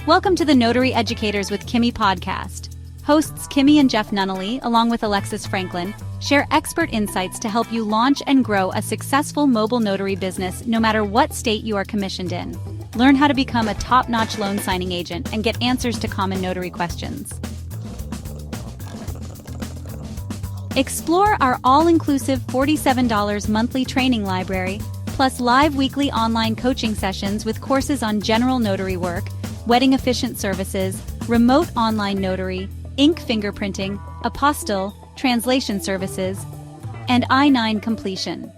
Welcome to the Notary Educators with Kimmi Podcast. Hosts Kimmi and Jeff Nunnally, along with Alexis Franklin, share expert insights to help you launch and grow a successful mobile notary business no matter what state you are commissioned in. Learn how to become a top-notch loan signing agent and get answers to common notary questions. Explore our all-inclusive $47 monthly training library, plus live weekly online coaching sessions with courses on general notary work, wedding efficient services, remote online notary, ink fingerprinting, apostille, translation services, and I-9 completion.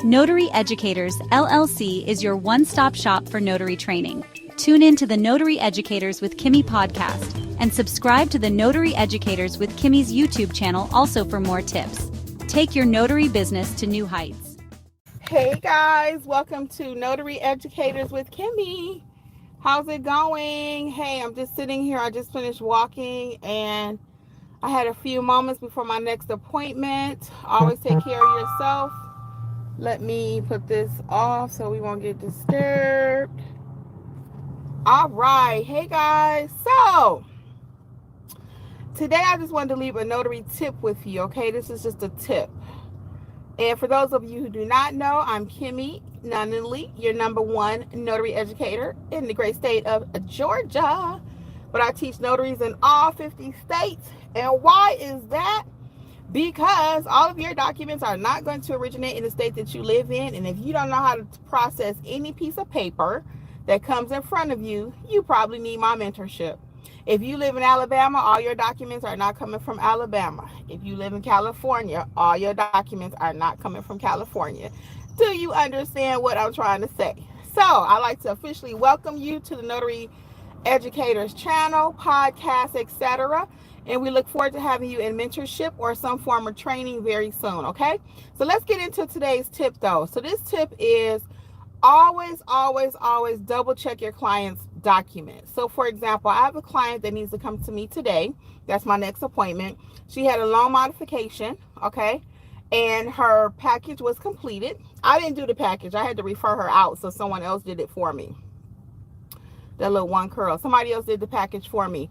Notary Educators, LLC is your one-stop shop for notary training. Tune in to the Notary Educators with Kimmi podcast and subscribe to the Notary Educators with Kimmi's YouTube channel also for more tips. Take your notary business to new heights. Hey guys, welcome to Notary Educators with Kimmi. How's it going? Hey, I'm just sitting here. I just finished walking and I had a few moments before my next appointment. Always take care of yourself. Let me put this off so we won't get disturbed. All right. Hey guys. So today I just wanted to leave a notary tip with you. Okay, this is just a tip. And for those of you who do not know, I'm Kimmi Nunnally, your number one notary educator in the great state of Georgia. But I teach notaries in all 50 states. And why is that? Because all of your documents are not going to originate in the state that you live in. And if you don't know how to process any piece of paper that comes in front of you, you probably need my mentorship. If you live in Alabama, all your documents are not coming from Alabama. If you live in California, all your documents are not coming from California. Do you understand what I'm trying to say? So I'd like to officially welcome you to the Notary Educators channel, podcast, etc. And we look forward to having you in mentorship or some form of training very soon, okay? So let's get into today's tip though. So this tip is always double check your client's documents. So for example, I have a client that needs to come to me today. That's my next appointment. She had a loan modification, okay? And her package was completed. I didn't do the package. I had to refer her out, so someone else did it for me. That little one curl. Somebody else did the package for me.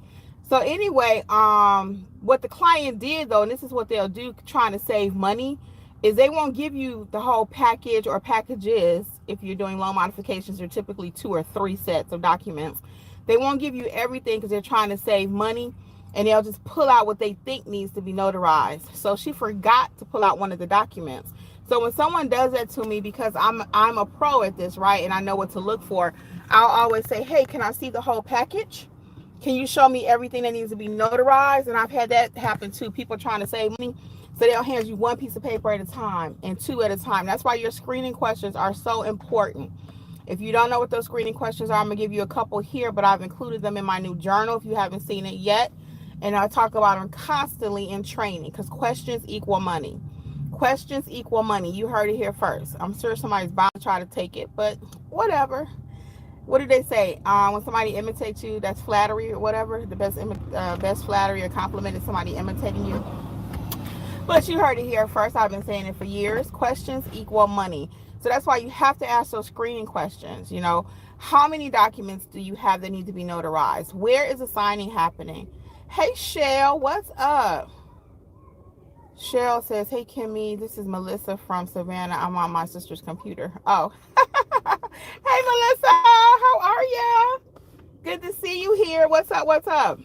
So anyway, what the client did though, and this is what they'll do trying to save money, is they won't give you the whole package or packages. If you're doing loan modifications, they're typically 2 or 3 sets of documents. They won't give you everything because they're trying to save money, and they'll just pull out what they think needs to be notarized. So she forgot to pull out one of the documents. So when someone does that to me, because I'm a pro at this, right, and I know what to look for, I'll always say, hey, can I see the whole package? Can you show me everything that needs to be notarized? And I've had that happen too. People trying to save money. So they'll hand you 1 piece of paper at a time and 2 at a time. That's why your screening questions are so important. If you don't know what those screening questions are, I'm going to give you a couple here, but I've included them in my new journal if you haven't seen it yet. And I talk about them constantly in training because questions equal money. Questions equal money. You heard it here first. I'm sure somebody's bound to try to take it, but whatever. What do they say? When somebody imitates you, that's flattery or whatever. The best flattery or compliment is somebody imitating you. But you heard it here first. I've been saying it for years. Questions equal money. So that's why you have to ask those screening questions. You know, how many documents do you have that need to be notarized? Where is the signing happening? Hey, Shell, what's up? Cheryl says, hey, Kimmi, this is Melissa from Savannah. I'm on my sister's computer. Oh, hey, Melissa, how are you? Good to see you here. What's up? What's up?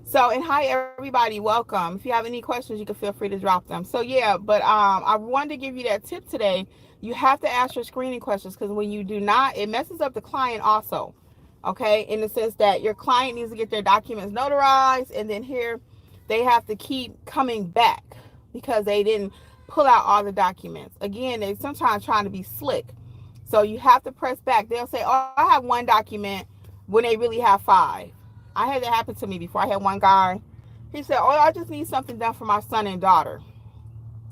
So, and hi, everybody. Welcome. If you have any questions, you can feel free to drop them. So, yeah, but I wanted to give you that tip today. You have to ask your screening questions because when you do not, it messes up the client also, okay, in the sense that your client needs to get their documents notarized, and then here they have to keep coming back because they didn't pull out all the documents. Again, they sometimes trying to be slick. So you have to press back. They'll say, oh, I have 1 document when they really have 5. I had that happen to me before. I had one guy. He said, oh, I just need something done for my son and daughter.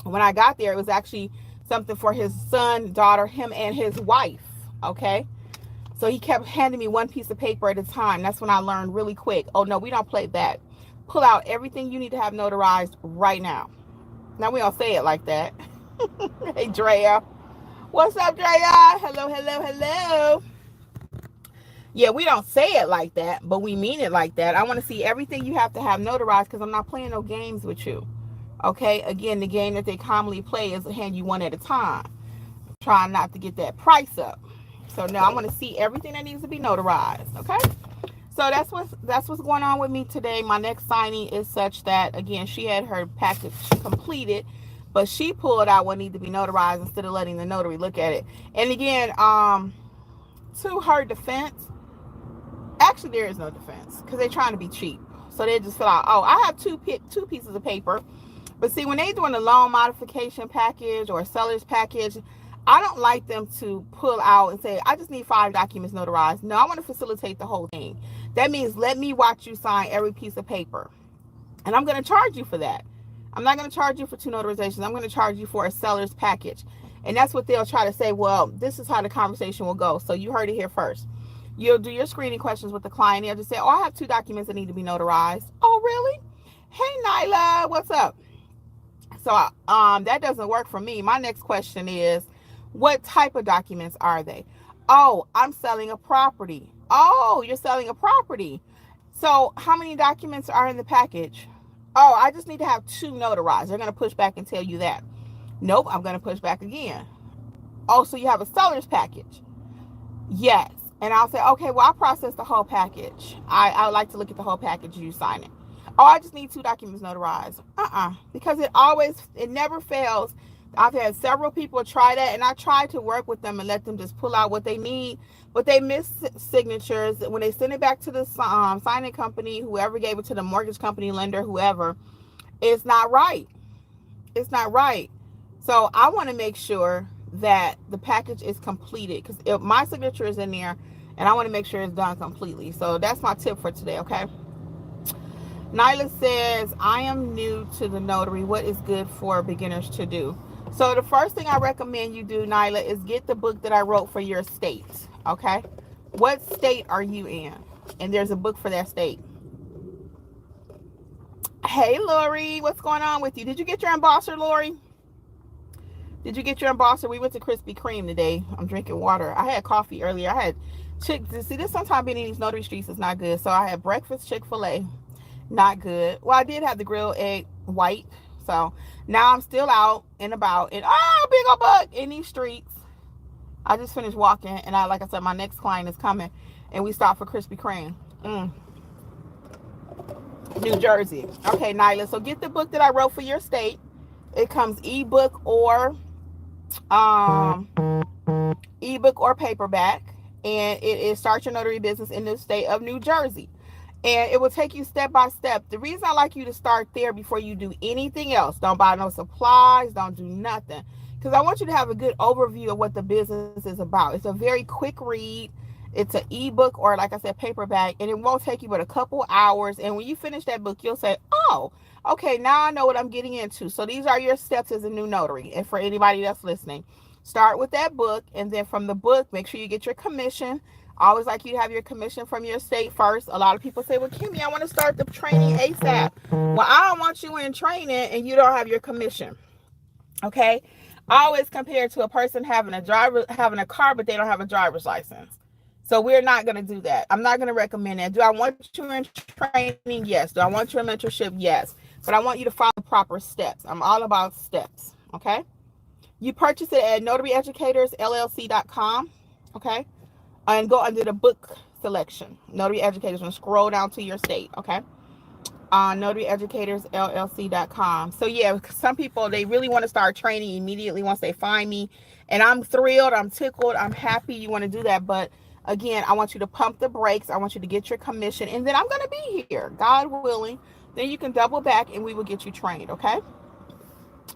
When I got there, it was actually something for his son, daughter, him, and his wife. Okay. So he kept handing me 1 piece of paper at a time. That's when I learned really quick. Oh, no, we don't play that. Pull out everything you need to have notarized right now. Now, we don't say it like that. Hey, Drea. What's up, Drea? Hello, hello, hello. Yeah, we don't say it like that, but we mean it like that. I want to see everything you have to have notarized because I'm not playing no games with you. Okay, again, the game that they commonly play is hand you one at a time, trying not to get that price up. So now I want to see everything that needs to be notarized. Okay, so that's what's going on with me today. My next signing is such that, again, she had her package completed, but she pulled out what needed to be notarized instead of letting the notary look at it. And again, to her defense, actually there is no defense because they're trying to be cheap. So they just fill out, oh, I have two pieces of paper. But see, when they're doing a loan modification package or a seller's package, I don't like them to pull out and say, I just need 5 documents notarized. No, I want to facilitate the whole thing. That means let me watch you sign every piece of paper. And I'm going to charge you for that. I'm not going to charge you for 2 notarizations. I'm going to charge you for a seller's package. And that's what they'll try to say, well, this is how the conversation will go. So you heard it here first. You'll do your screening questions with the client. They'll just say, oh, I have 2 documents that need to be notarized. Oh, really? Hey, Nyla, what's up? So that doesn't work for me. My next question is, what type of documents are they? Oh, I'm selling a property. Oh, you're selling a property. So how many documents are in the package? Oh, I just need to have 2 notarized. They're going to push back and tell you that. Nope, I'm going to push back again. Oh, so you have a seller's package? Yes. And I'll say, okay, well, I processed the whole package. I would like to look at the whole package. You sign it. Oh, I just need 2 documents notarized. Because it never fails. I've had several people try that, and I try to work with them and let them just pull out what they need, but they miss signatures. When they send it back to the signing company, whoever gave it to the mortgage company, lender, whoever, it's not right. It's not right. So I want to make sure that the package is completed because my signature is in there, and I want to make sure it's done completely. So that's my tip for today, okay? Nyla says, I am new to the notary. What is good for beginners to do? So the first thing I recommend you do, Nyla, is get the book that I wrote for your state, okay? What state are you in? And there's a book for that state. Hey, Lori, what's going on with you? Did you get your embosser, Lori? Did you get your embosser? We went to Krispy Kreme today. I'm drinking water. I had coffee earlier. I had see, this sometimes being in these notary streets is not good. So I had breakfast Chick-fil-A. Not good. Well, I did have the grilled egg white. So now I'm still out and about, and big old bug in these streets. I just finished walking, and like I said, my next client is coming, and we stopped for Krispy Kreme. New Jersey. Okay, Nyla. So get the book that I wrote for your state. It comes ebook or paperback, and it is Start Your Notary Business in the state of New Jersey. And it will take you step by step. The reason I like you to start there before you do anything else, don't buy no supplies, don't do nothing, because I want you to have a good overview of what the business is about. It's a very quick read. It's an ebook or, like I said, paperback, and it won't take you but a couple hours. And when you finish that book, you'll say, oh, okay, now I know what I'm getting into. So these are your steps as a new notary. And for anybody that's listening, start with that book, and then from the book, make sure you get your commission. I always like you to have your commission from your state first. A lot of people say, well, Kimmi, I want to start the training ASAP. Well, I don't want you in training and you don't have your commission. Okay? I always compare it to a person having a car, but they don't have a driver's license. So we're not going to do that. I'm not going to recommend that. Do I want you in training? Yes. Do I want you in mentorship? Yes. But I want you to follow proper steps. I'm all about steps. Okay? You purchase it at notaryeducatorsllc.com. Okay? And go under the book selection. Notary Educators, and scroll down to your state, okay? Notaryeducatorsllc.com. So yeah, some people, they really want to start training immediately once they find me. And I'm thrilled, I'm tickled, I'm happy you want to do that. But again, I want you to pump the brakes. I want you to get your commission. And then I'm going to be here, God willing. Then you can double back and we will get you trained, okay?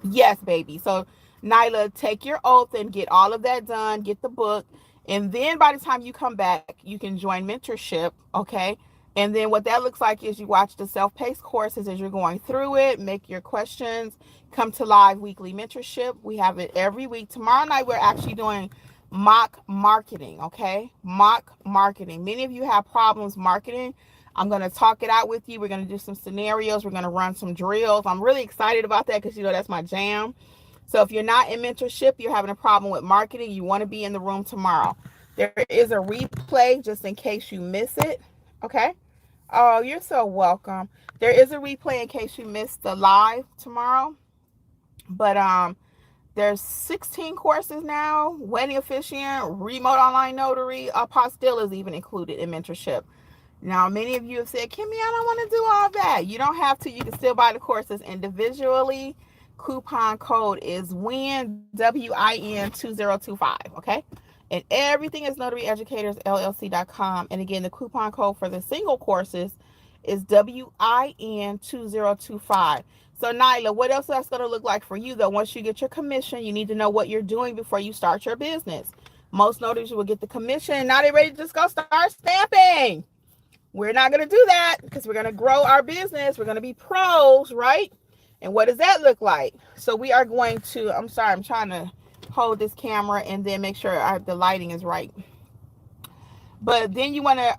Yes, baby. So Nyla, take your oath and get all of that done. Get the book. And then by the time you come back, you can join mentorship, okay? And then what that looks like is you watch the self-paced courses as you're going through it, make your questions, come to live weekly mentorship. We have it every week. Tomorrow night, we're actually doing mock marketing, okay? Mock marketing. Many of you have problems marketing. I'm going to talk it out with you. We're going to do some scenarios. We're going to run some drills. I'm really excited about that because, that's my jam. So if you're not in mentorship, you're having a problem with marketing, you want to be in the room tomorrow. There is a replay just in case you miss it. Okay. Oh, you're so welcome. There is a replay in case you missed the live tomorrow. But there's 16 courses now. Wedding officiant, remote online notary, apostille is even included in mentorship. Now, many of you have said, Kimmi, I don't want to do all that. You don't have to. You can still buy the courses individually. Coupon code is WIN, WIN 2025. Okay. And everything is notaryeducatorsllc.com. And again, the coupon code for the single courses is WIN 2025. So Nyla, what else that's going to look like for you though? Once you get your commission, you need to know what you're doing before you start your business. Most notaries will get the commission and now they're ready to just go start stamping. We're not going to do that because we're going to grow our business. We're going to be pros, right? And what does that look like? So we are going to, I'm sorry, I'm trying to hold this camera and then make sure the lighting is right. But then you want to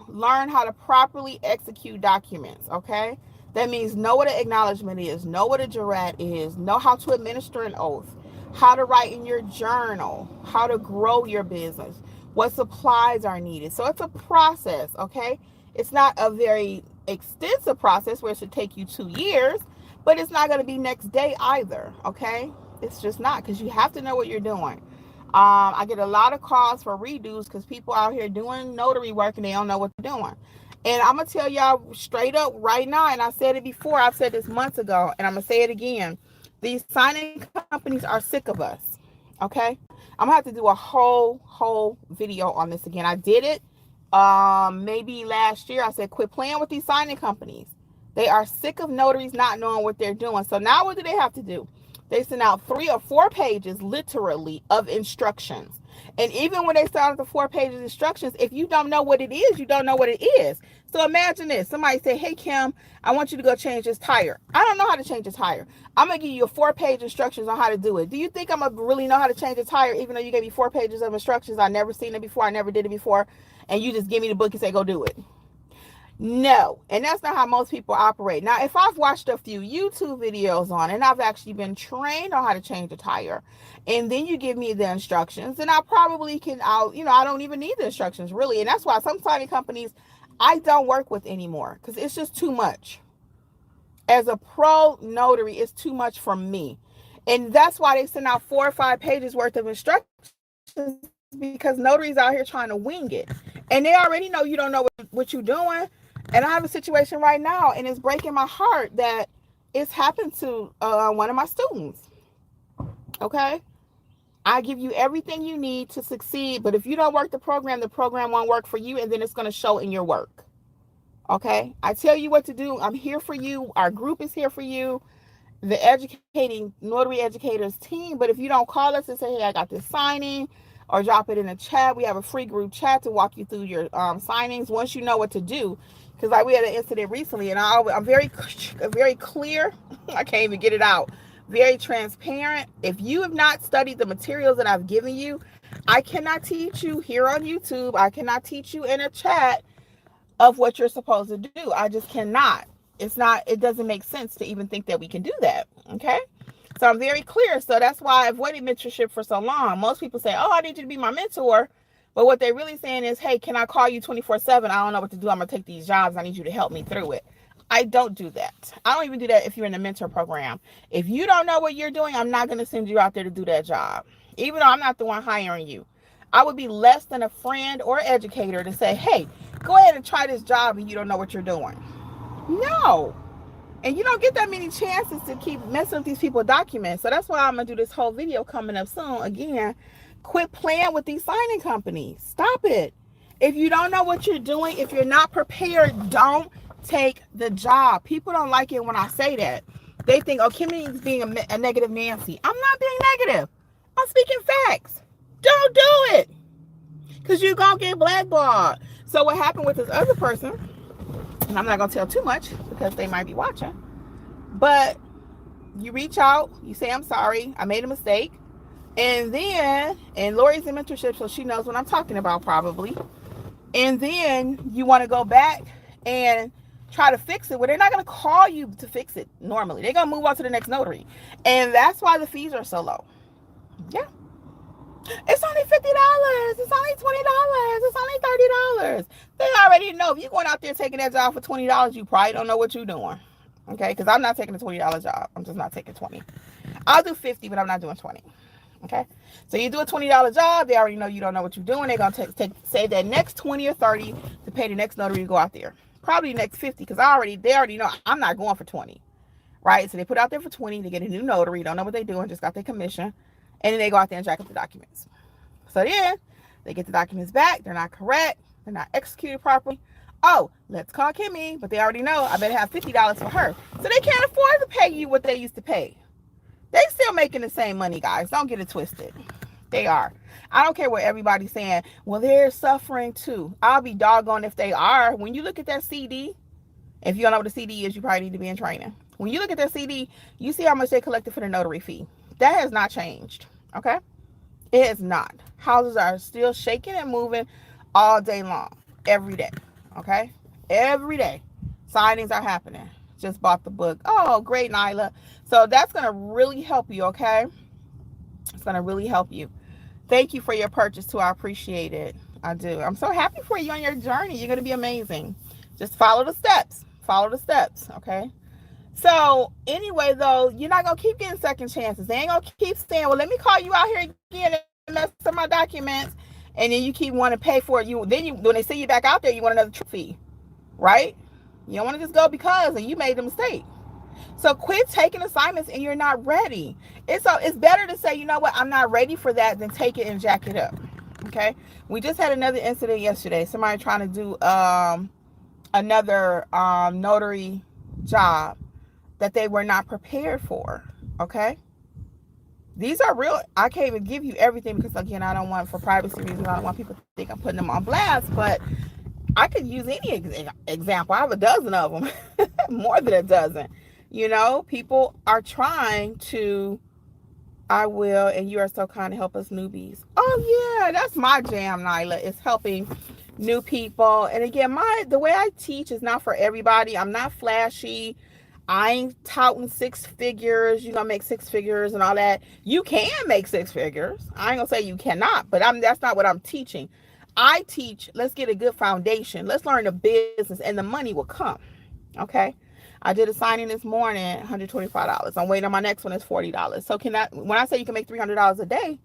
learn how to properly execute documents, okay? That means know what an acknowledgement is, know what a jurat is, know how to administer an oath, how to write in your journal, how to grow your business, what supplies are needed. So it's a process, okay? It's not a very extensive process where it should take you 2 years, but it's not going to be next day either, okay? It's just not, because you have to know what you're doing. I get a lot of calls for redos because people out here doing notary work and they don't know what they're doing. And I'm going to tell y'all straight up right now, and I said it before, I've said this months ago, and I'm going to say it again. These signing companies are sick of us, okay? I'm going to have to do a whole video on this again. I did it maybe last year. I said, quit playing with these signing companies. They are sick of notaries not knowing what they're doing. So now what do they have to do? They send out 3 or 4 pages, literally, of instructions. And even when they start with the 4 pages instructions, if you don't know what it is, you don't know what it is. So imagine this. Somebody say, hey, Kim, I want you to go change this tire. I don't know how to change a tire. I'm going to give you a 4-page instructions on how to do it. Do you think I'm going to really know how to change a tire, even though you gave me 4 pages of instructions? I've never seen it before. I never did it before. And you just give me the book and say, go do it. No, and that's not how most people operate. Now, if I've watched a few YouTube videos on it, and I've actually been trained on how to change a tire, and then you give me the instructions, then I probably can, I don't even need the instructions really. And that's why some signing companies I don't work with anymore, because it's just too much. As a pro notary, it's too much for me. And that's why they send out 4 or 5 pages worth of instructions, because notaries out here trying to wing it. And they already know you don't know what you're doing. And I have a situation right now, and it's breaking my heart that it's happened to one of my students. Okay? I give you everything you need to succeed, but if you don't work the program won't work for you, and then it's going to show in your work. Okay? I tell you what to do. I'm here for you. Our group is here for you. The Educating Notary Educators team. But if you don't call us and say, hey, I got this signing, or drop it in the chat, we have a free group chat to walk you through your signings once you know what to do. Because we had an incident recently, and I'm very clear. I can't even get it out. Very transparent. If you have not studied the materials that I've given you, I cannot teach you here on YouTube. I cannot teach you in a chat of what you're supposed to do. I just cannot. It doesn't make sense to even think that we can do that. Okay? So I'm very clear. So that's why I avoided mentorship for so long. Most people say, oh, I need you to be my mentor. But what they're really saying is, hey, can I call you 24/7? I don't know what to do. I'm going to take these jobs. I need you to help me through it. I don't do that. I don't even do that if you're in a mentor program. If you don't know what you're doing, I'm not going to send you out there to do that job. Even though I'm not the one hiring you. I would be less than a friend or educator to say, hey, go ahead and try this job and you don't know what you're doing. No. And you don't get that many chances to keep messing with these people's documents. So that's why I'm going to do this whole video coming up soon. Again, quit playing with these signing companies. Stop it. If you don't know what you're doing, if you're not prepared, don't take the job. People don't like it when I say that. They think, oh, Kimmi is being a negative Nancy. I'm not being negative. I'm speaking facts. Don't do it. Because you're going to get blackballed. So what happened with this other person, and I'm not going to tell too much because they might be watching, but you reach out, you say, I'm sorry, I made a mistake. And Lori's in mentorship, so she knows what I'm talking about probably. And then you want to go back and try to fix it. Well, they're not going to call you to fix it normally. They're going to move on to the next notary. And that's why the fees are so low. Yeah. It's only $50. It's only $20. It's only $30. They already know if you're going out there taking that job for $20, you probably don't know what you're doing. Okay? Because I'm not taking a $20 job. I'm just not taking 20. I'll do 50, but I'm not doing 20. Okay? So you do a $20 job, they already know you don't know what you're doing. They're going to save that next 20 or 30 to pay the next notary to go out there. Probably the next 50, because they already know I'm not going for 20. Right? So they put out there for 20 to get a new notary. Don't know what they're doing, just got their commission. And then they go out there and jack up the documents. So then they get the documents back. They're not correct. They're not executed properly. Oh, let's call Kimmi. But they already know I better have $50 for her. So they can't afford to pay you what they used to pay. They still making the same money, guys. Don't get it twisted. They are. I don't care what everybody's saying. Well, they're suffering too. I'll be doggone if they are. When you look at that CD, if you don't know what a CD is, you probably need to be in training. When you look at that CD, you see how much they collected for the notary fee. That has not changed. Okay? It has not. Houses are still shaking and moving all day long. Every day. Okay? Every day. Signings are happening. Just bought the book. Oh, great, Nyla. So that's going to really help you, okay? It's going to really help you. Thank you for your purchase, too. I appreciate it. I do. I'm so happy for you on your journey. You're going to be amazing. Just follow the steps. Follow the steps, okay? So, anyway, though, you're not going to keep getting second chances. They ain't going to keep saying, well, let me call you out here again and mess up my documents. And then you keep wanting to pay for it. When they send you back out there, you want another fee, right? You don't want to just go because and you made the mistake. So quit taking assignments and you're not ready. It's better to say, you know what, I'm not ready for that than take it and jack it up. Okay? We just had another incident yesterday. Somebody trying to do another notary job that they were not prepared for. Okay? These are real. I can't even give you everything because, again, I don't want, for privacy reasons, I don't want people to think I'm putting them on blast, but I could use any example. I have a dozen of them, more than a dozen. You know, people are trying to, I will, and you are so kind to help us newbies. Oh, yeah, that's my jam, Nyla. It's helping new people. And again, the way I teach is not for everybody. I'm not flashy. I ain't touting six figures. You're going to make six figures and all that. You can make six figures. I ain't going to say you cannot, but that's not what I'm teaching. I teach, let's get a good foundation. Let's learn the business and the money will come. Okay? I did a signing this morning, $125. I'm waiting on my next one, it's $40. So when I say you can make $300 a day,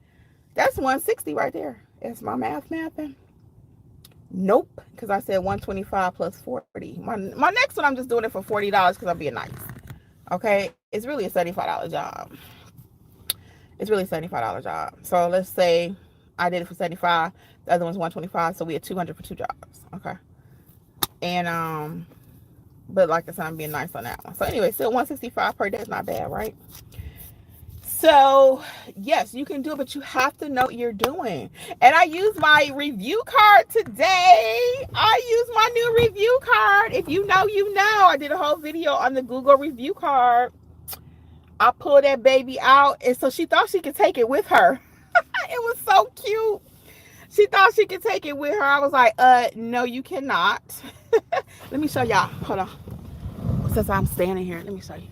that's $160 right there. Is my mathing? Nope, because I said 125 plus 40. My next one, I'm just doing it for $40 because I'm being nice. Okay? It's really a $75 job. It's really a $75 job. So let's say I did it for $75. The other one's $125. So we had $200 for two jobs. Okay? And, but like I said, I'm being nice on that one. So anyway, still $165 per day is not bad, right? So, yes, you can do it, but you have to know what you're doing. And I use my review card today. I use my new review card. If you know, you know. I did a whole video on the Google review card. I pulled that baby out, and so she thought she could take it with her. It was so cute. She thought she could take it with her. I was like, no, you cannot. Let me show y'all. Hold on. Since I'm standing here, let me show you.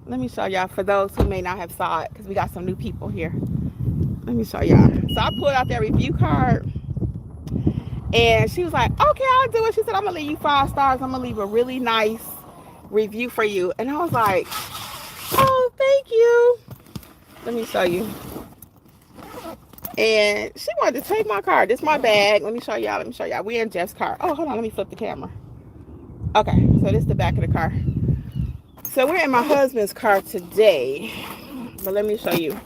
Let me show y'all for those who may not have saw it, because we got some new people here. Let me show y'all. So I pulled out that review card, and she was like, okay, I'll do it. She said, I'm going to leave you 5 stars. I'm going to leave a really nice review for you. And I was like, oh, thank you. Let me show you. And she wanted to take my card. This is my bag. Let me show y'all. We're in Jeff's car. Oh, hold on. Let me flip the camera. Okay. So this is the back of the car. So we're in my husband's car today. But let me show you.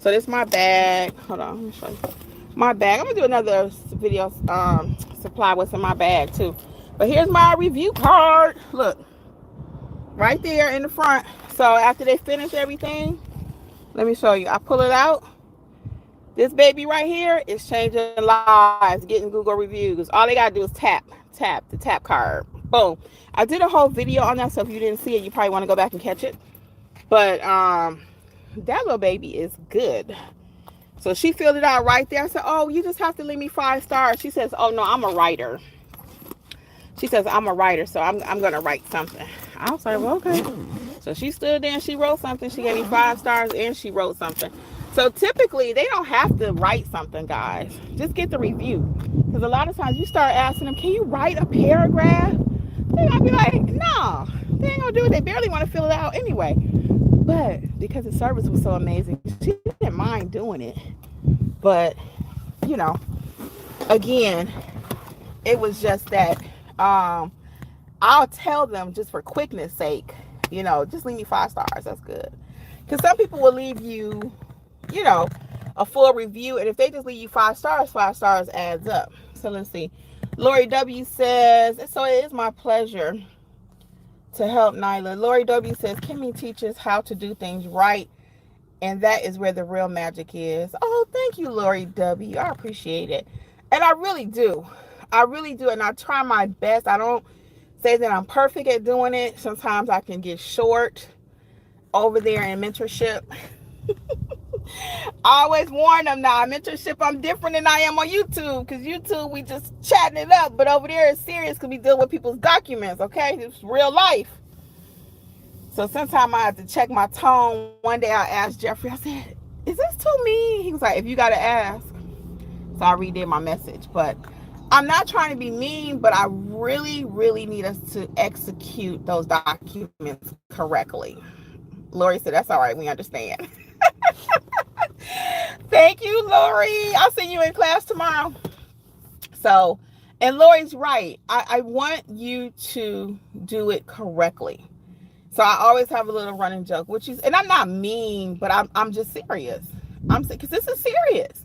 So this is my bag. Hold on. Let me show you. My bag. I'm going to do another video supply what's in my bag too. But here's my review card. Look. Right there in the front. So after they finish everything, let me show you. I pull it out. This baby right here is changing lives, getting Google reviews. All they got to do is tap the tap card. Boom. I did a whole video on that, so if you didn't see it, you probably want to go back and catch it. But that little baby is good. So she filled it out right there. I said, oh, you just have to leave me 5 stars. She says, oh, no, I'm a writer. She says, I'm a writer, so I'm going to write something. I was like, well, okay. So she stood there and she wrote something. She gave me 5 stars and she wrote something. So typically, they don't have to write something, guys. Just get the review. Because a lot of times you start asking them, can you write a paragraph? They're going to be like, no. They ain't going to do it. They barely want to fill it out anyway. But because the service was so amazing, she didn't mind doing it. But, you know, again, it was just that I'll tell them just for quickness sake, you know, just leave me 5 stars. That's good. Because some people will leave you, you know, a full review. And if they just leave you 5 stars adds up. So let's see. Lori W says, so it is my pleasure to help Nyla. Lori W says, Kimmi teaches how to do things right. And that is where the real magic is. Oh, thank you, Lori W. I appreciate it. And I really do. I really do. And I try my best. I don't say that I'm perfect at doing it. Sometimes I can get short over there in mentorship. I always warn them now. Mentorship, I'm different than I am on YouTube. Because YouTube, we just chatting it up. But over there, it's serious because we deal with people's documents, okay? It's real life. So sometimes I have to check my tone. One day I asked Jeffrey, I said, is this too mean? He was like, if you got to ask. So I redid my message. But I'm not trying to be mean, but I really, really need us to execute those documents correctly. Lori said, that's all right. We understand. Thank you, Lori. I'll see you in class tomorrow. So, and Lori's right. I want you to do it correctly. So I always have a little running joke, which is, and I'm not mean, but I'm just serious. Because this is serious.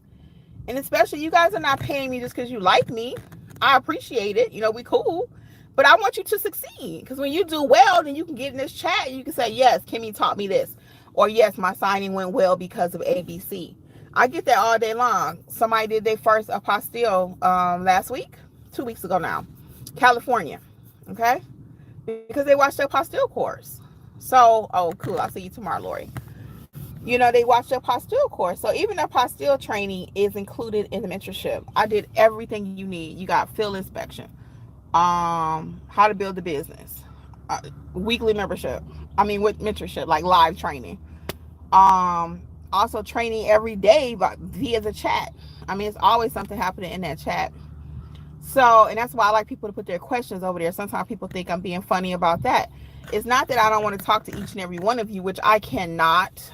And especially you guys are not paying me just because you like me. I appreciate it. You know, we cool. But I want you to succeed. Because when you do well, then you can get in this chat and you can say, yes, Kimmi taught me this. Or yes, my signing went well because of ABC. I get that all day long. Somebody did their first apostille last week, 2 weeks ago now. California. Okay? Because they watched the apostille course. So, oh, cool. I'll see you tomorrow, Lori. You know, they watched the apostille course. So even the apostille training is included in the mentorship. I did everything you need. You got field inspection, how to build a business, weekly membership. With mentorship, like live training. Also training every day via the chat. It's always something happening in that chat. So, and that's why I like people to put their questions over there. Sometimes people think I'm being funny about that. It's not that I don't want to talk to each and every one of you, which I cannot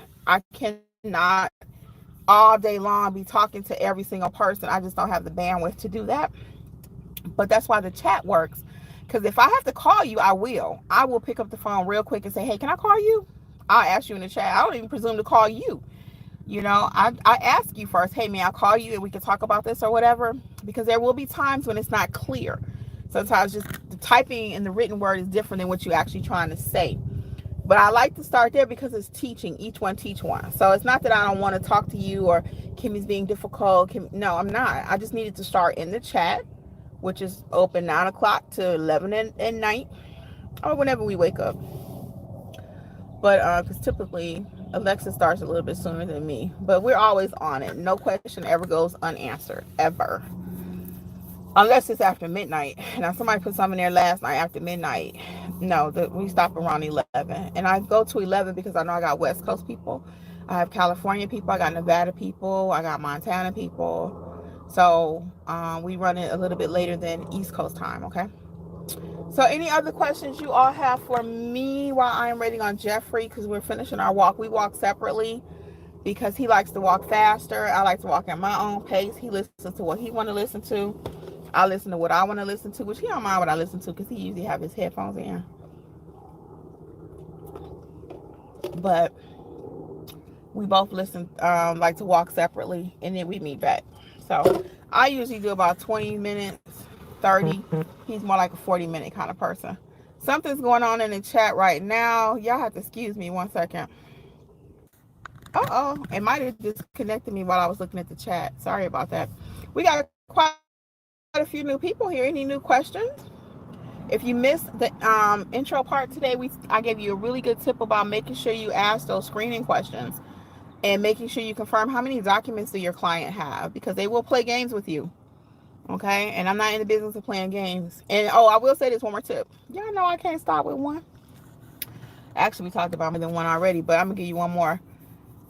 all day long be talking to every single person. I just don't have the bandwidth to do that. But that's why the chat works. Because if I have to call you, I will pick up the phone real quick and say, hey, can I call you? I'll ask you in the chat. I don't even presume to call you. You know, I ask you first, hey, may I call you and we can talk about this or whatever? Because there will be times when it's not clear. Sometimes just the typing and the written word is different than what you're actually trying to say. But I like to start there because it's teaching. Each one teach one. So it's not that I don't want to talk to you or Kimmy's being difficult. No, I'm not. I just needed to start in the chat, which is open 9 o'clock to 11 at night or whenever we wake up. But because typically Alexis starts a little bit sooner than me. But we're always on it. No question ever goes unanswered. Ever. Unless it's after midnight. Now, somebody put something there last night after midnight. No, we stop around 11. And I go to 11 because I know I got West Coast people. I have California people. I got Nevada people. I got Montana people. So we run it a little bit later than East Coast time, okay? So any other questions you all have for me while I'm waiting on Jeffrey? Because we're finishing our walk. We walk separately because he likes to walk faster. I like to walk at my own pace. He listens to what he want to listen to. I listen to what I want to listen to, which he don't mind what I listen to because he usually have his headphones in. But we both like to walk separately, and then we meet back. So I usually do about 20 minutes, 30. He's more like a 40-minute kind of person. Something's going on in the chat right now. Y'all have to excuse me 1 second. Uh-oh. It might have disconnected me while I was looking at the chat. Sorry about that. We got quite a few new people here. Any new questions? If you missed the intro part today, I gave you a really good tip about making sure you ask those screening questions and making sure you confirm how many documents do your client have, because they will play games with you. Okay, and I'm not in the business of playing games. And oh, I will say this one more tip. Y'all know I can't stop with one. Actually, we talked about more than one already, but I'm gonna give you one more.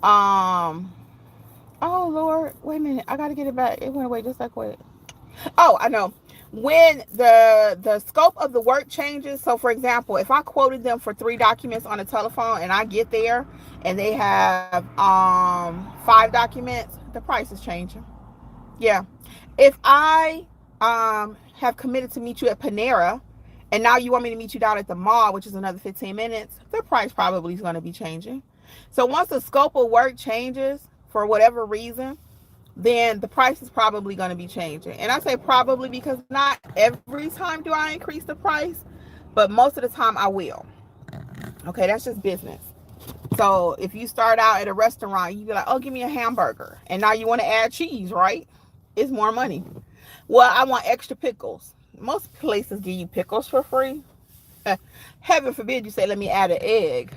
Oh Lord, wait a minute. I gotta get it back. It went away just that quick. Oh, I know. When the scope of the work changes, so for example, if I quoted them for 3 documents on the telephone and I get there and they have 5 documents, the price is changing. Yeah. If I have committed to meet you at Panera and now you want me to meet you down at the mall, which is another 15 minutes, the price probably is going to be changing. So once the scope of work changes for whatever reason, then the price is probably going to be changing. And I say probably because not every time do I increase the price, but most of the time I will. Okay, that's just business. So if you start out at a restaurant, you be like, oh, give me a hamburger. And now you want to add cheese, right? It's more money. Well, I want extra pickles. Most places give you pickles for free. Heaven forbid you say, let me add an egg.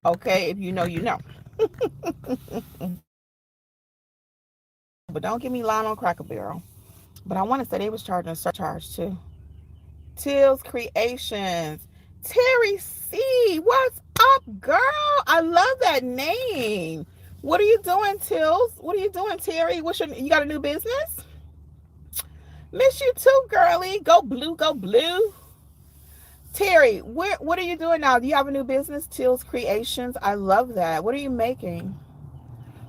Okay, if you know, you know. But don't give me line on Cracker Barrel. But I want to say they was charging a surcharge too. Till's Creations. Terry C. What's up, girl? I love that name. What are you doing, Tills? What are you doing, Terry? You got a new business? Miss you too, girly. Go blue, go blue. Terry, what are you doing now? Do you have a new business, Till's Creations? I love that. What are you making?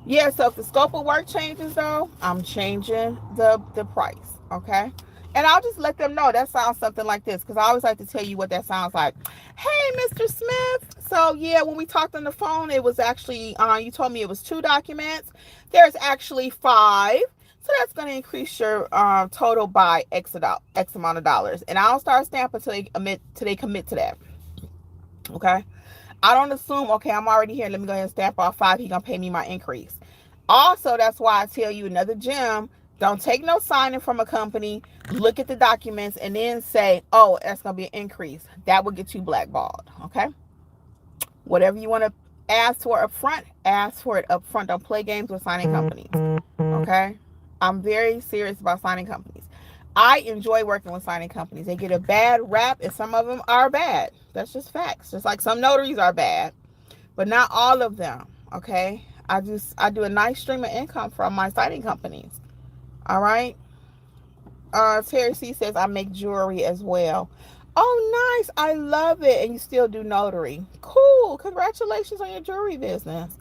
Yeah, so if the scope of work changes, though, I'm changing the price, okay? And I'll just let them know that sounds something like this, because I always like to tell you what that sounds like. Hey, Mr. Smith. So, yeah, when we talked on the phone, it was actually, you told me it was 2 documents. There's actually 5. So that's going to increase your total by X amount of dollars. And I don't start stamping until they commit to that, okay? I don't assume, okay, I'm already here, let me go ahead and stamp off 5. He's going to pay me my increase. Also, that's why I tell you another gem, don't take no signing from a company, look at the documents, and then say, oh, that's going to be an increase. That will get you blackballed, okay? Whatever you want to ask for up front, ask for it up front. Don't play games with signing companies, okay? I'm very serious about signing companies. I enjoy working with signing companies. They get a bad rap, and some of them are bad. That's just facts. Just like some notaries are bad, but not all of them, okay? I do a nice stream of income from my signing companies. All right. Terry C says I make jewelry as well. Oh, nice. I love it. And you still do notary. Cool. Congratulations on your jewelry business.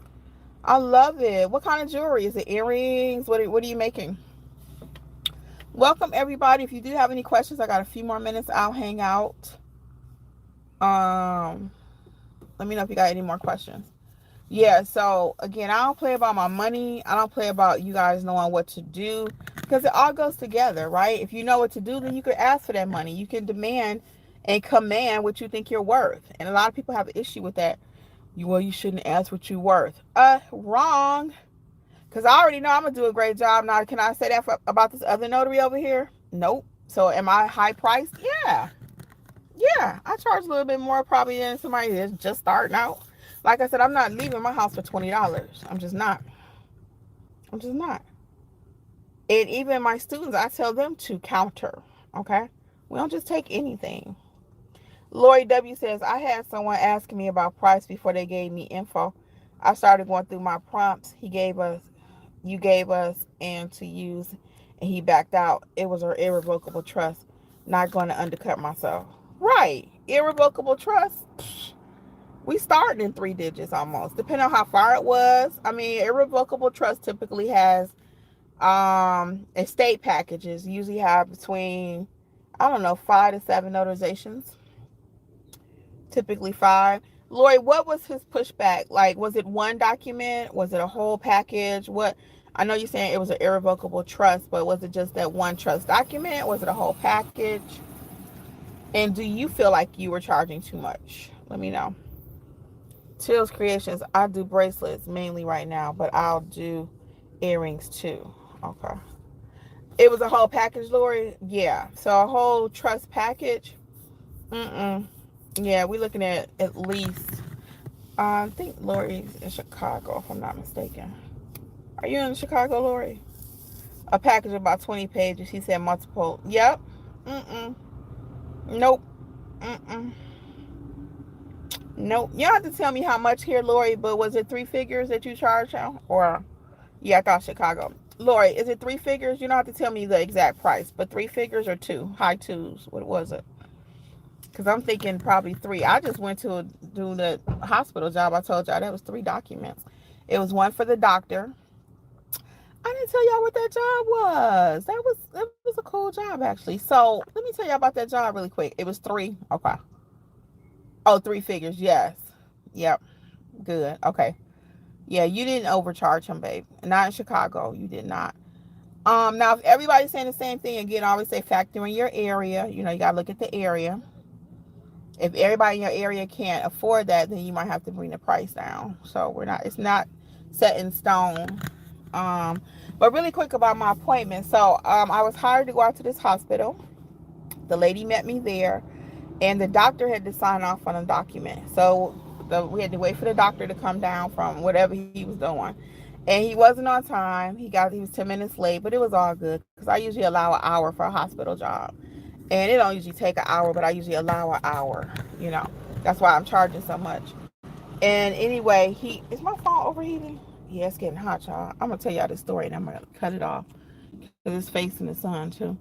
I love it. What kind of jewelry? Is it earrings? What are you making? Welcome, everybody. If you do have any questions, I got a few more minutes. I'll hang out. Let me know if you got any more questions. Yeah, so again, I don't play about my money. I don't play about you guys knowing what to do, because it all goes together, right? If you know what to do, then you can ask for that money. You can demand and command what you think you're worth. And a lot of people have an issue with that. You shouldn't ask what you're worth. Wrong. Because I already know I'm going to do a great job. Now, can I say that about this other notary over here? Nope. So am I high priced? Yeah. Yeah, I charge a little bit more probably than somebody that's just starting out. Like I said, I'm not leaving my house for $20. I'm just not. And even my students, I tell them to counter, okay? We don't just take anything. Lori W says, I had someone asking me about price before they gave me info. I started going through my prompts you gave us and to use, and he backed out. It was an irrevocable trust. Not going to undercut myself. Right. Irrevocable trust. We started in 3 digits almost, depending on how far it was. I mean, irrevocable trust typically has estate packages. Usually have between, 5 to 7 notarizations. Typically 5. Lori, what was his pushback? Like, was it 1 document? Was it a whole package? What? I know you're saying it was an irrevocable trust, but was it just that 1 trust document? Was it a whole package? And do you feel like you were charging too much? Let me know. Till's Creations, I do bracelets mainly right now, but I'll do earrings too. Okay. It was a whole package, Lori? Yeah. So a whole trust package? Yeah, we're looking at least, I think Lori's in Chicago, if I'm not mistaken. Are you in Chicago, Lori? A package of about 20 pages. He said multiple. Yep. Nope. Nope. You don't have to tell me how much here, Lori, but was it 3 figures that you charge now? Or, yeah, I thought Chicago. Lori, is it 3 figures? You don't have to tell me the exact price, but 3 figures or 2? High 2s. What was it? Because I'm thinking probably 3. I just went to do the hospital job. I told y'all that was 3 documents. It was one for the doctor. I didn't tell y'all what that job was. That was a cool job, actually. So let me tell y'all about that job really quick. It was 3. Okay. Oh, 3 figures. Yes. Yep. Good. Okay. Yeah, you didn't overcharge him, babe. Not in Chicago. You did not. Now, if everybody's saying the same thing, again, I always say factor in your area. You know, you got to look at the area. If everybody in your area can't afford that, then you might have to bring the price down. So it's not set in stone. But really quick about my appointment. So, I was hired to go out to this hospital. The lady met me there, and the doctor had to sign off on a document. So we had to wait for the doctor to come down from whatever he was doing. And he wasn't on time. He was 10 minutes late, but it was all good because I usually allow an hour for a hospital job. And it don't usually take an hour, but I usually allow an hour, you know. That's why I'm charging so much. And anyway, is my phone overheating? Yeah, it's getting hot, y'all. I'm going to tell y'all this story and I'm going to cut it off because it's facing the sun too.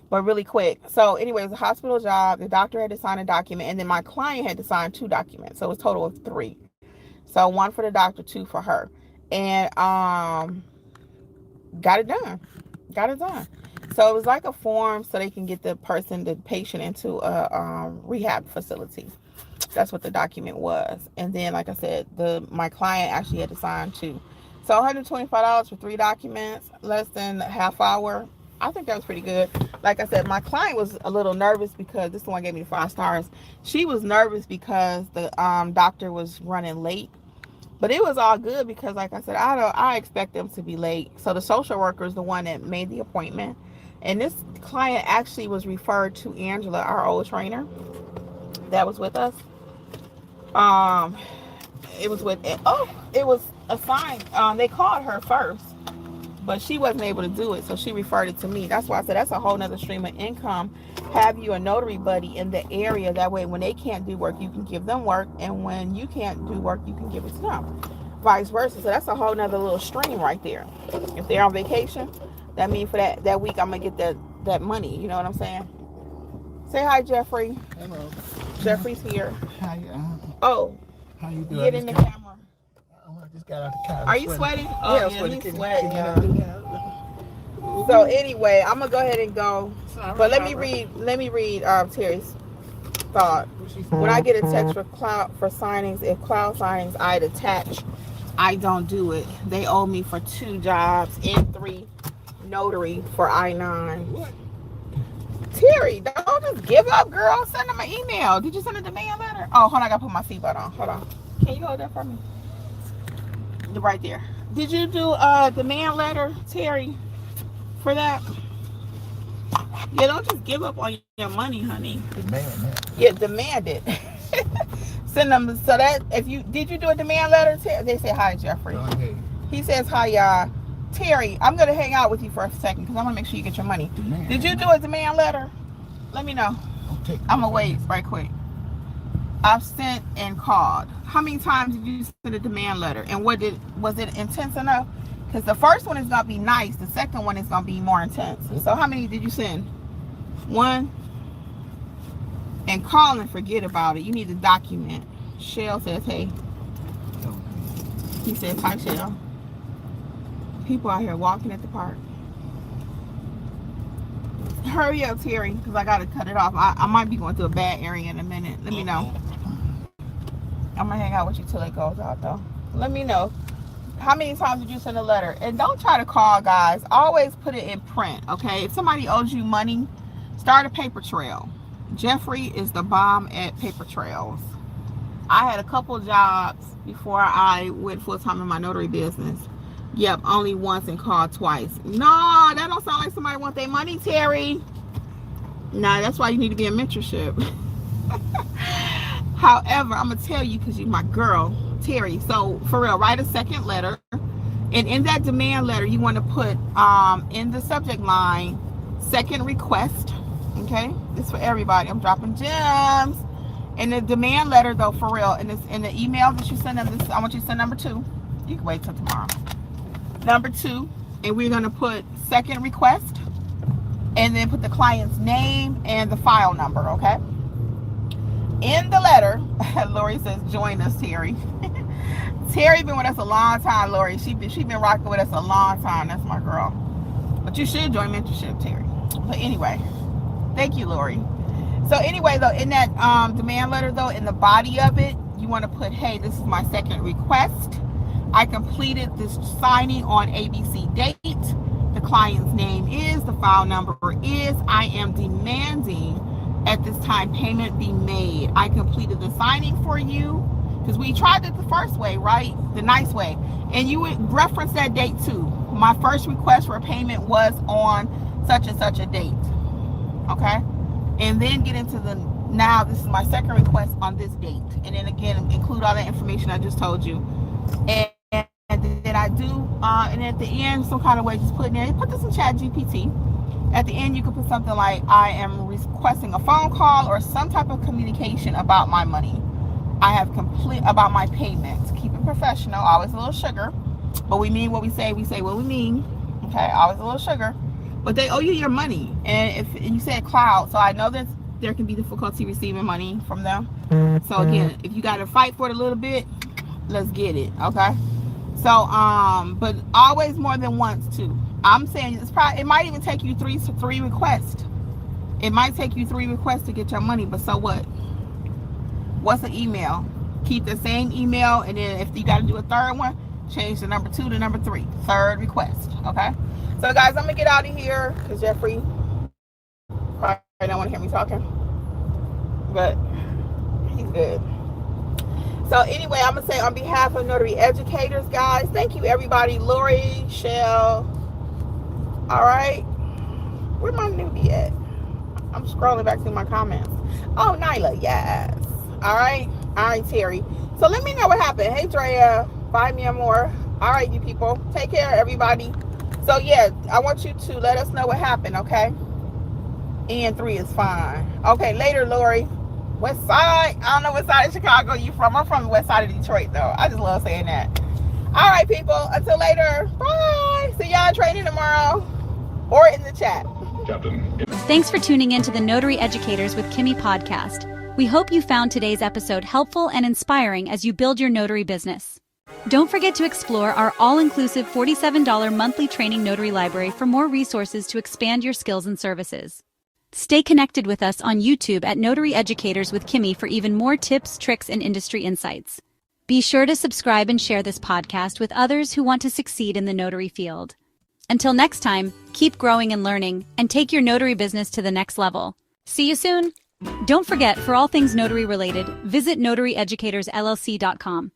But really quick. So anyway, it was a hospital job. The doctor had to sign a document, and then my client had to sign 2 documents. So it was a total of 3. So 1 for the doctor, 2 for her. And got it done. So it was like a form so they can get the patient into a rehab facility. That's what the document was. And then, like I said, my client actually had to sign 2. So $125 for 3 documents, less than a half hour. I think that was pretty good. Like I said, my client was a little nervous because this one gave me 5 stars. She was nervous because the doctor was running late. But it was all good because, like I said, I expect them to be late. So the social worker is the one that made the appointment. And this client actually was referred to Angela, our old trainer that was with us. It was assigned. They called her first, but she wasn't able to do it, so she referred it to me. That's why I said that's a whole nother stream of income. Have you a notary buddy in the area, that way when they can't do work, you can give them work, and when you can't do work, you can give it to them, vice versa. So that's a whole nother little stream right there. If they're on vacation, that means for that week I'm gonna get that money, you know what I'm saying? Say hi, Jeffrey. Hello. Jeffrey's here. Hi. Oh, how you doing? Get in the camera. I just got out the car. Are you sweating? Oh, yeah, he's sweating. So anyway, I'm gonna go ahead and go. But let me read Terry's thought. When I get a text for signings, if cloud signings I'd attach, I don't do it. They owe me for 2 jobs and 3 notary for I-9. What? Terry, don't just give up, girl. Send them an email. Did you send a demand letter? Oh, hold on, I gotta put my seatbelt on. Hold on. Can you hold that for me? Right there. Did you do a demand letter, Terry, for that? Yeah, don't just give up on your money, honey. Demand it. Yeah, demand it. Send them. So that did you do a demand letter, Terry? They say hi, Jeffrey. Okay. He says hi, y'all. Terry, I'm gonna hang out with you for a second because I'm gonna make sure you get your money. Did you do a demand letter? Let me know. I'm gonna wait right quick. I've sent and called. How many times did you send a demand letter? And was it intense enough? Because the first one is gonna be nice. The second one is gonna be more intense. So how many did you send? 1. And call and forget about it. You need to document. Shell says hey. He says hi, Shell. People out here walking at the park. Hurry up, Terry, because I gotta cut it off. I might be going through a bad area in a minute. Let me know. I'm gonna hang out with you till it goes out, though. Let me know. How many times did you send a letter? And don't try to call, guys. Always put it in print, okay? If somebody owes you money, start a paper trail. Jeffrey is the bomb at paper trails. I had a couple jobs before I went full-time in my notary business. Yep, only once and called twice. No, that don't sound like somebody want their money, Terry. Nah, that's why you need to be in mentorship. However, I'm going to tell you because you're my girl, Terry. So, for real, write a second letter And in that demand letter, you want to put in the subject line, second request. Okay, this is for everybody. I'm dropping gems. In the demand letter, though, for real, in the email that you send them, I want you to send number 2. You can wait till tomorrow. Number 2, and we're going to put second request, and then put the client's name and the file number. Okay. In the letter, Lori says, join us, Terry. Terry been with us a long time, Lori. She been rocking with us a long time. That's my girl. But you should join mentorship, Terry. But anyway, thank you, Lori. So anyway, though, in that demand letter, though, in the body of it, you want to put, hey, this is my second request. I completed this signing on ABC date. The client's name is, the file number is, I am demanding at this time payment be made. I completed the signing for you. Because we tried it the first way, right? The nice way. And you would reference that date too. My first request for payment was on such and such a date. Okay? And then get into the, now this is my second request on this date. And then again, include all that information I just told you. And then I do, and at the end, some kind of way, just put in there, put this in Chat GPT. At the end, you can put something like, I am requesting a phone call or some type of communication about my money. I have complete about my payments. Keep it professional. Always a little sugar. But we mean what we say. We say what we mean. Okay. Always a little sugar. But they owe you your money. And if you said cloud, so I know that there can be difficulty receiving money from them. So again, if you got to fight for it a little bit, let's get it. Okay. So but always more than once too. I'm saying it might even take you three requests. It might take you 3 requests to get your money. But so what? What's an email? Keep the same email, and then if you got to do a third one, change the number 2 to number 3. Third request. Okay. So guys, I'm gonna get out of here because Jeffrey probably don't want to hear me talking, but he's good. So anyway, I'm gonna say on behalf of Notary Educators, guys, thank you everybody. Lori, Shell. All right. Where my newbie at? I'm scrolling back through my comments. Oh, Nyla, yes. All right, Terry. So let me know what happened. Hey, Drea, buy me a more. All right, you people. Take care, everybody. So yeah, I want you to let us know what happened, okay? And 3 is fine. Okay, later, Lori. West side. I don't know what side of Chicago you from. I'm from the west side of Detroit, though. I just love saying that. All right, people. Until later. Bye. See y'all in training tomorrow or in the chat. Thanks for tuning in to the Notary Educators with Kimmi podcast. We hope you found today's episode helpful and inspiring as you build your notary business. Don't forget to explore our all-inclusive $47 monthly training notary library for more resources to expand your skills and services. Stay connected with us on YouTube at Notary Educators with Kimmi for even more tips, tricks, and industry insights. Be sure to subscribe and share this podcast with others who want to succeed in the notary field. Until next time, keep growing and learning, and take your notary business to the next level. See you soon! Don't forget, for all things notary related, visit notaryeducatorsllc.com.